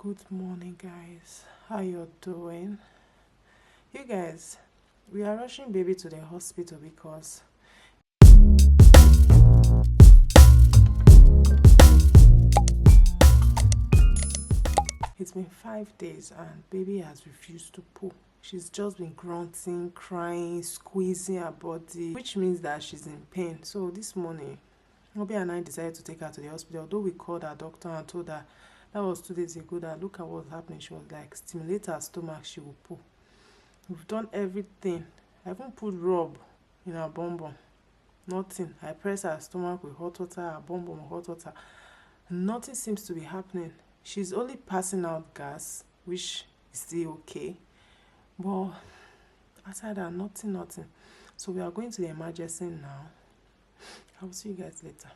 Good morning, guys. How you doing? You guys, we are rushing baby to the hospital because it's been 5 days and baby has refused to poo. She's just been grunting, crying, squeezing her body, which means that she's in pain. So this morning, Obi and I decided to take her to the hospital. Although we called our doctor and told her that was 2 days ago, that look at what's happening. She was like, stimulate her stomach, she will poo. We've done everything. I haven't put rub in her bum bum. Nothing. I press her stomach with hot water, her bum bum with hot water. Nothing seems to be happening. She's only passing out gas, which is still okay. But aside that, nothing. So we are going to the emergency now. I will see you guys later.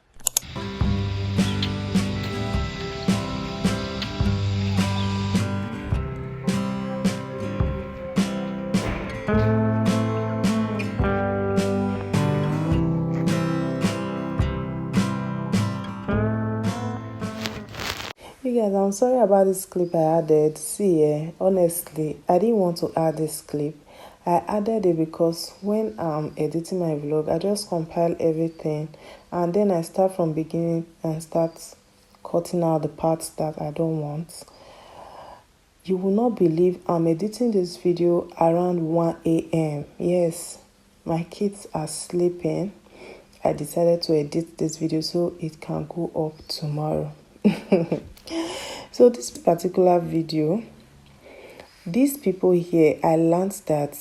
You guys, I'm sorry about this clip I added. See, honestly, I didn't want to add this clip. I added it because when I'm editing my vlog, I just compile everything and then I start from beginning and start cutting out the parts that I don't want. You will not believe I'm editing this video around 1 a.m. Yes, my kids are sleeping. I decided to edit this video so it can go up tomorrow. So this particular video, these people here, I learned that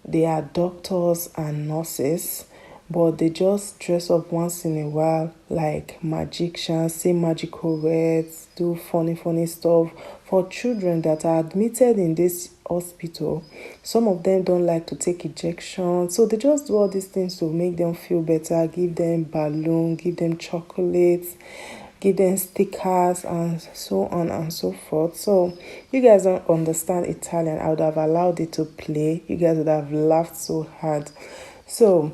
they are doctors and nurses, but they just dress up once in a while like magicians, say magical words, do funny stuff for children that are admitted in this hospital. Some of them don't like to take injections, so they just do all these things to make them feel better, give them balloon, give them chocolates, give them stickers and so on and so forth. So you guys don't understand Italian. I would have allowed it to play. You guys would have laughed so hard. So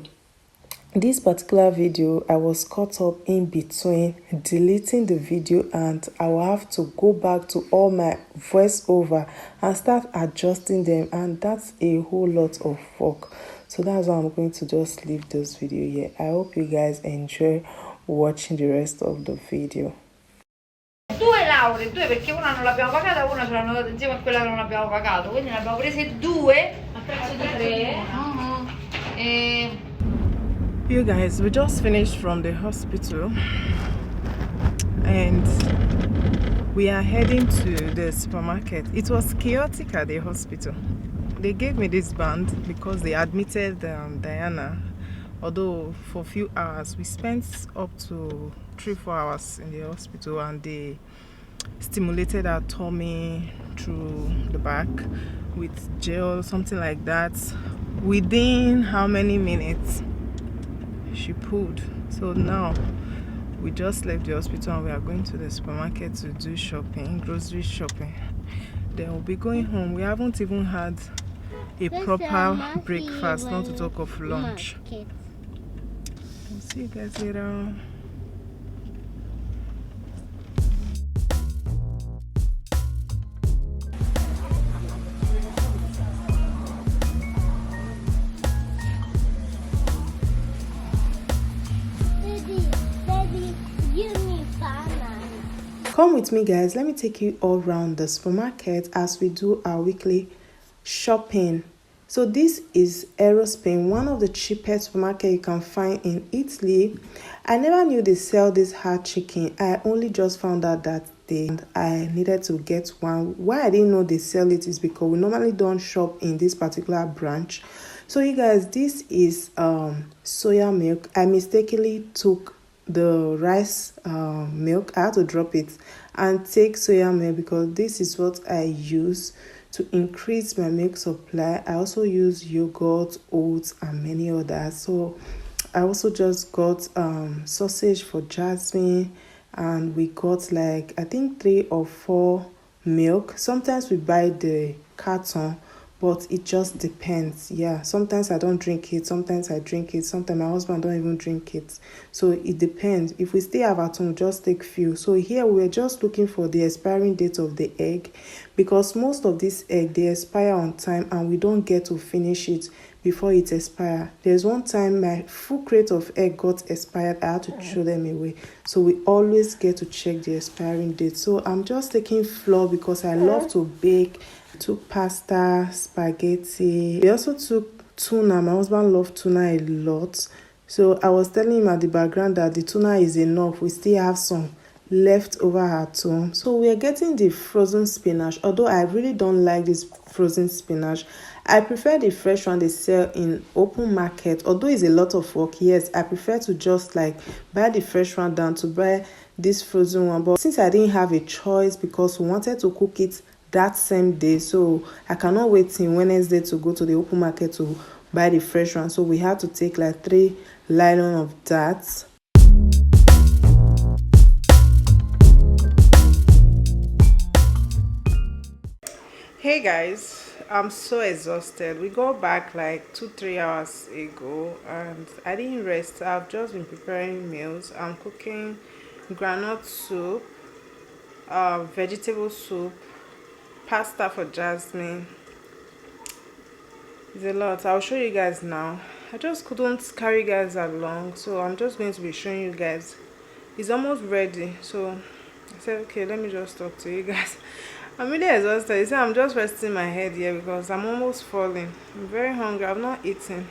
this particular video, I was caught up in between deleting the video and I will have to go back to all my voiceover and start adjusting them, and that's a whole lot of work. So that's why I'm going to just leave this video here. I hope you guys enjoy watching the rest of the video. 2 lauree, 2 perché una non l'abbiamo pagata, una ce l'hanno data insieme a quella che non abbiamo pagato, quindi ne abbiamo prese 2 a prezzo di 3. You guys, we just finished from the hospital and we are heading to the supermarket. It was chaotic at the hospital. They gave me this band because they admitted Diana, although for a few hours. We spent up to 3-4 hours in the hospital and they stimulated her tummy through the back with gel, something like that. Within how many minutes she pulled. So now we just left the hospital and we are going to the supermarket to do shopping, grocery shopping. Then we'll be going home. We haven't even had a proper breakfast, not to talk of lunch. I'll see you guys later. Come with me, guys. Let me take you all around the supermarket as we do our weekly shopping. So this is Spain, one of the cheapest supermarket you can find in Italy. I never knew they sell this hard chicken. I only just found out that I needed to get one. Why I didn't know they sell it is because we normally don't shop in this particular branch. So you guys, this is soya milk. I mistakenly took the rice milk. I had to drop it and take soya milk because this is what I use to increase my milk supply. I also use yogurt, oats, and many others. So I also just got sausage for Jasmine, and we got like I think 3 or 4 milk. Sometimes we buy the carton, but it just depends. Yeah, sometimes I don't drink it, sometimes I drink it, sometimes my husband don't even drink it. So it depends. If we stay have at home, just take few. So here we're just looking for the expiring date of the egg, because most of this egg they expire on time and we don't get to finish it before it expire. There's one time my full crate of egg got expired. I had to throw them away. So we always get to check the expiring date. So I'm just taking flour because I love to bake. Took pasta, spaghetti. We also took tuna. My husband loved tuna a lot. So I was telling him at the background that the tuna is enough. We still have some left over at home. So we are getting the frozen spinach. Although I really don't like this frozen spinach, I prefer the fresh one they sell in open market. Although it's a lot of work, yes, I prefer to just like buy the fresh one than to buy this frozen one. But since I didn't have a choice because we wanted to cook it that same day, so I cannot wait till Wednesday to go to the open market to buy the fresh one. So we had to take like 3 nylon of that. Hey guys, I'm so exhausted. We got back like 2-3 hours ago and I didn't rest. I've just been preparing meals. I'm cooking granite soup, vegetable soup, pasta for Jasmine. It's a lot. I'll show you guys now. I just couldn't carry you guys along, so I'm just going to be showing you guys. It's almost ready, so I said okay, let me just talk to you guys. I'm really exhausted. You see, I'm just resting my head here because I'm almost falling. I'm very hungry. I've not eaten.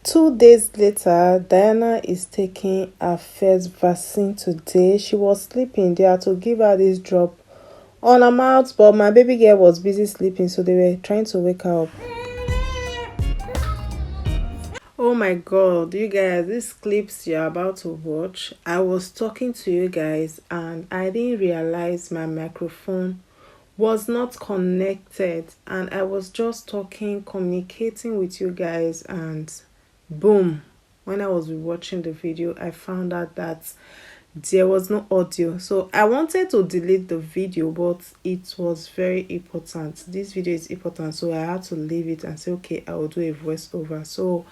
2 days later, Diana is taking her first vaccine today. She was sleeping. They had to give her this drop on her mouth, but my baby girl was busy sleeping, so they were trying to wake her up. Oh my god, you guys, these clips you're about to watch, I was talking to you guys and I didn't realize my microphone was not connected, and I was just talking, communicating with you guys, and boom, when I was watching the video I found out that there was no audio. So I wanted to delete the video, but it was very important. This video is important, so I had to leave it and say okay, I will do a voiceover. So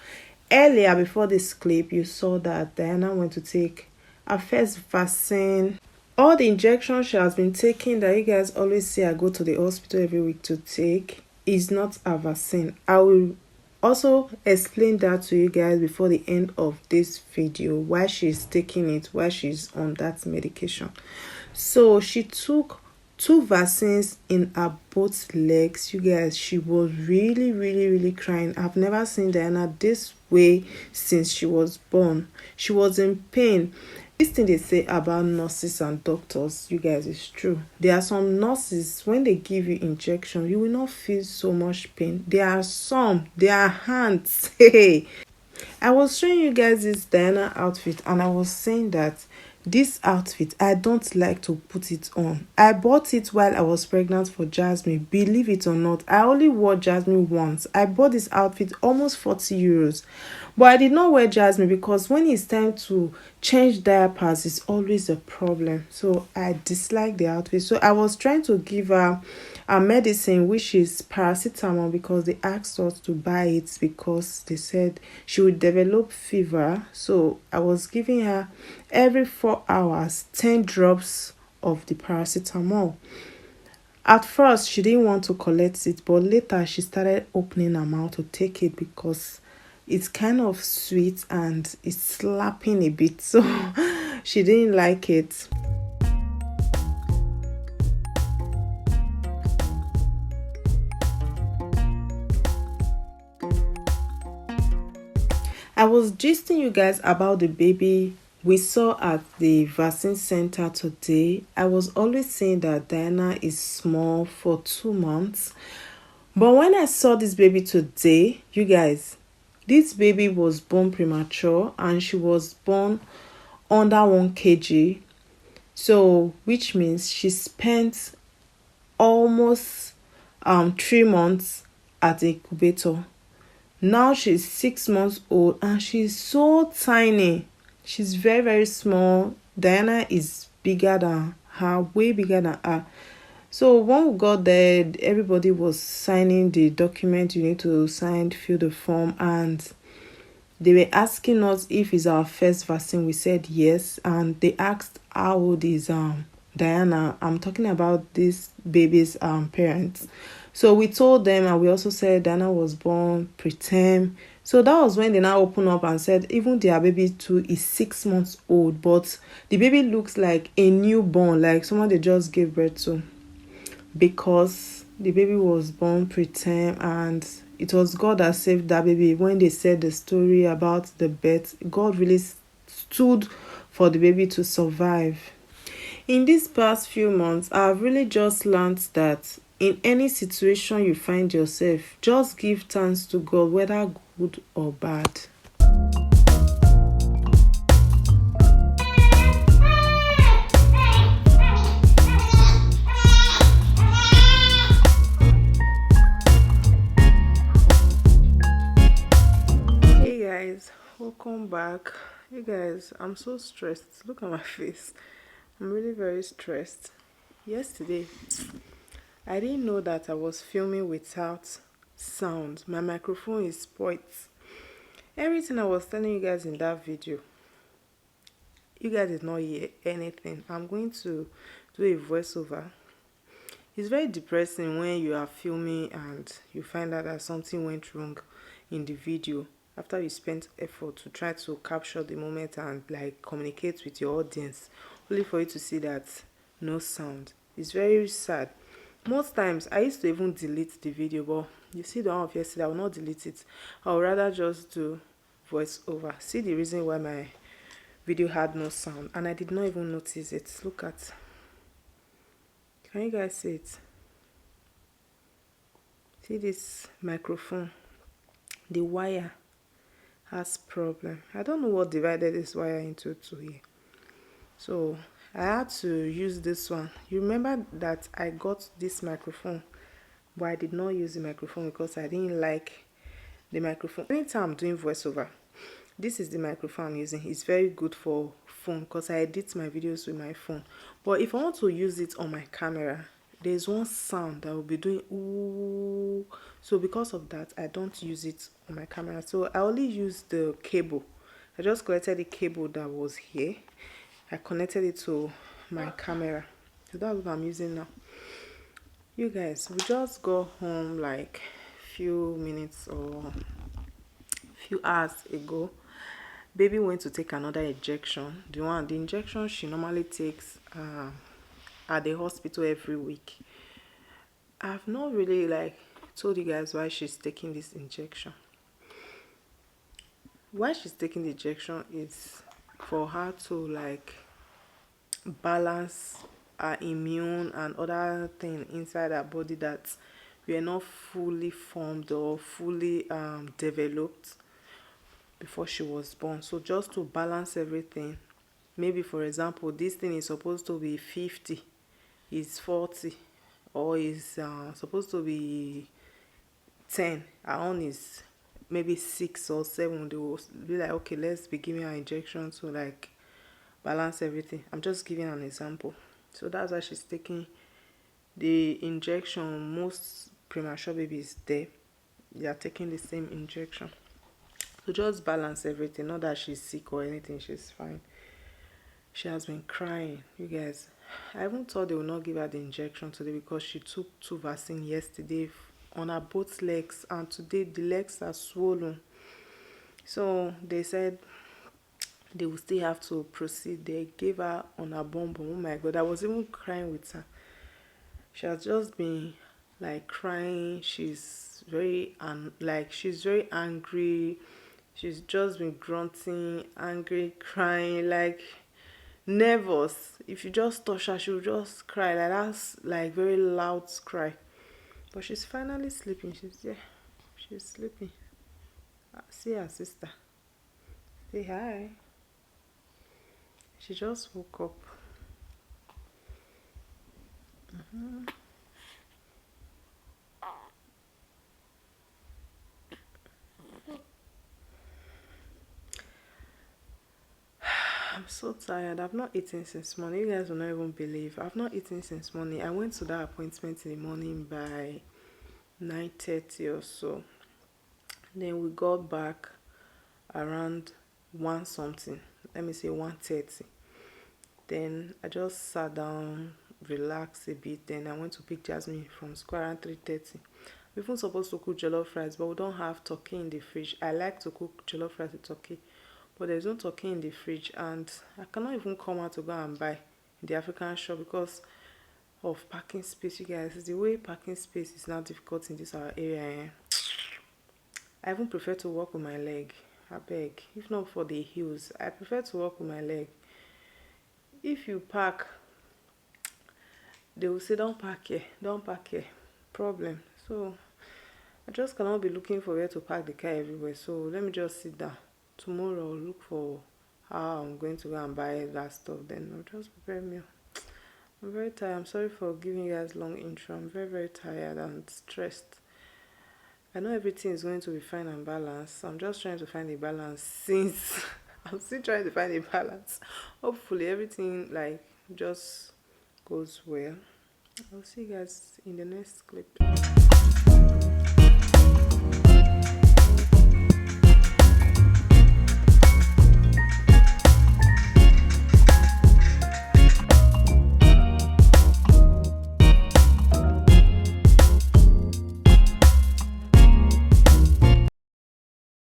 earlier, before this clip, you saw that Diana went to take her first vaccine. All the injections she has been taking that you guys always say I go to the hospital every week to take is not a vaccine. I will also explain that to you guys before the end of this video, why she's taking it, why she's on that medication. So she took 2 vaccines in her both legs. You guys, she was really crying. I've never seen Diana this way since she was born. She was in pain. This thing they say about nurses and doctors, you guys, is true. There are some nurses, when they give you injection, you will not feel so much pain. There are some, their hands, hey. I was showing you guys this Diana outfit and I was saying that this outfit, I don't like to put it on. I bought it while I was pregnant for Jasmine. Believe it or not, I only wore Jasmine once. I bought this outfit almost 40 euros. But I did not wear Jasmine because when it's time to change diapers, it's always a problem. So I dislike the outfit. So I was trying to give her a medicine, which is paracetamol, because they asked us to buy it because they said she would develop fever. So I was giving her every 4 hours 10 drops of the paracetamol. At first she didn't want to collect it, but later she started opening her mouth to take it because it's kind of sweet and it's slapping a bit, so she didn't like it. I was gisting you guys about the baby we saw at the vaccine center today. I was always saying that Diana is small for 2 months. But when I saw this baby today, you guys, This baby was born premature and she was born under 1 kg. So which means she spent almost 3 months at the incubator. Now she's 6 months old and she's so tiny. She's very, very small. Diana is bigger than her, way bigger than her. So when we got there, everybody was signing the document you need to sign, fill the form, and they were asking us if it's our first vaccine. We said yes, and they asked how old is Diana. I'm talking about this baby's parents. So we told them, and we also said Diana was born preterm. So that was when they now opened up and said even their baby too is 6 months old, but the baby looks like a newborn, like someone they just gave birth to, because the baby was born preterm, and it was God that saved that baby. When they said the story about the birth, God really stood for the baby to survive. In these past few months, I've really just learned that in any situation you find yourself, just give thanks to God, whether good or bad. Hey guys, welcome back. Hey guys, I'm so stressed. Look at my face. I'm really very stressed. Yesterday, I didn't know that I was filming without sound. My microphone is spoiled. Everything I was telling you guys in that video, you guys did not hear anything. I'm going to do a voiceover. It's very depressing when you are filming and you find out that something went wrong in the video after you spent effort to try to capture the moment and like communicate with your audience, only for you to see that no sound. It's very sad. Most times I used to even delete the video, but you see the one of yesterday, I will not delete it. I would rather just do voiceover. See the reason why my video had no sound, and I did not even notice it. Look at, can you guys see it? See this microphone, the wire has problem. I don't know what divided this wire into two here. So I had to use this one. You remember that I got this microphone, but I did not use the microphone because I didn't like the microphone. Anytime I'm doing voiceover, this is the microphone I'm using. It's very good for phone because I edit my videos with my phone. But if I want to use it on my camera, there's one sound that will be doing ooh. So because of that, I don't use it on my camera. So I only use the cable. I just collected the cable that was here. I connected it to my camera. So that's what I'm using now. You guys, we just got home like few minutes or few hours ago. Baby went to take another injection. The injection she normally takes at the hospital every week. I've not really like told you guys why she's taking this injection. Why she's taking the injection is for her to like balance her immune and other things inside her body that were not fully formed or fully developed before she was born. So just to balance everything, maybe for example this thing is supposed to be 50, is 40, or is supposed to be 10, her own is maybe 6 or 7. They will be like, okay, let's be giving her injection to like balance everything. I'm just giving an example. So that's why she's taking the injection. Most premature babies there, they are taking the same injection to just balance everything. Not that she's sick or anything, she's fine. She has been crying, you guys. I even thought they would not give her the injection today because she took 2 vaccines yesterday on her both legs, and today the legs are swollen. So they said they will still have to proceed. They gave her on her bum bum. Oh my god, I was even crying with her. She has just been like crying. She's very she's very angry. She's just been grunting, angry, crying, like nervous. If you just touch her, she'll just cry. Like that's like very loud cry. But she's finally sleeping. She's sleeping. See her sister. Say hi. She just woke up. I'm so tired. I've not eaten since morning. You guys will not even believe. I've not eaten since morning. I went to that appointment in the morning by 9:30 or so. Then we got back around 1 something. Let me say 1:30. Then I just sat down, relaxed a bit. Then I went to pick Jasmine from school around 3:30. We're even supposed to cook jollof rice, but we don't have turkey in the fridge. I like to cook jollof rice with turkey, but there's no turkey in the fridge, and I cannot even come out to go and buy in the African shop because of parking space. You guys, the way parking space is now difficult in this our area. I even prefer to walk with my leg. I beg, if not for the hills, I prefer to walk with my leg. If you park, they will say don't park here, don't park here. Problem. So I just cannot be looking for where to park the car everywhere. So let me just sit down. Tomorrow I'll look for how I'm going to go and buy that stuff. Then I'll just prepare meal. I'm very tired. I'm sorry for giving you guys long intro. I'm very, very tired and stressed. I know everything is going to be fine and balanced. I'm just trying to find a balance since I'm still trying to find a balance. Hopefully everything just goes well. I'll see you guys in the next clip.